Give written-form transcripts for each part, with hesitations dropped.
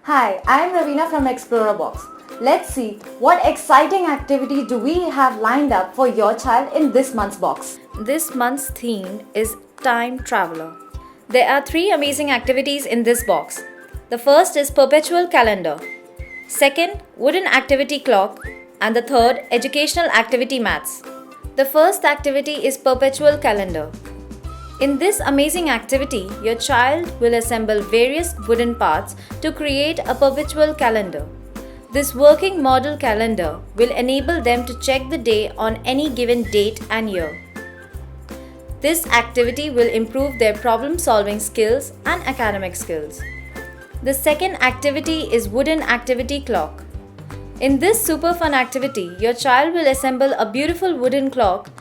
Hi, I am Ravina from Xplorabox. Let's see what exciting activity do we have lined up for your child in this month's box. This month's theme is Time Traveler. There are 3 amazing activities in this box. The first is Perpetual Calendar. Second, Wooden Activity Clock. And the third, Educational Activity Maths. The first activity is Perpetual Calendar. In this amazing activity, your child will assemble various wooden parts to create a perpetual calendar. This working model calendar will enable them to check the day on any given date and year. This activity will improve their problem-solving skills and academic skills. The second activity is Wooden Activity Clock. In this super fun activity, your child will assemble a beautiful wooden clock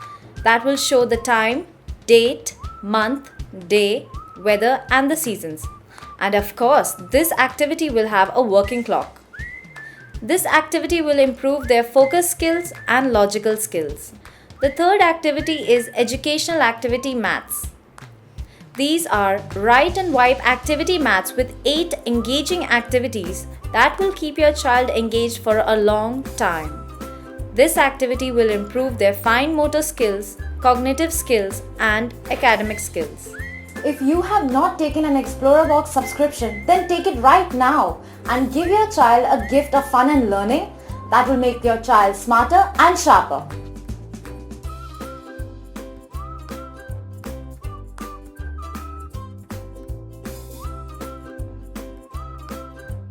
that will show the time, date, month, day, weather and the seasons. And of course, this activity will have a working clock. This activity will improve their focus skills and logical skills. The third activity is Educational Activity Maths. These are write and wipe activity maths with 8 engaging activities that will keep your child engaged for a long time. This activity will improve their fine motor skills, cognitive skills and academic skills. If you have not taken an Xplorabox subscription, then take it right now and give your child a gift of fun and learning that will make your child smarter and sharper.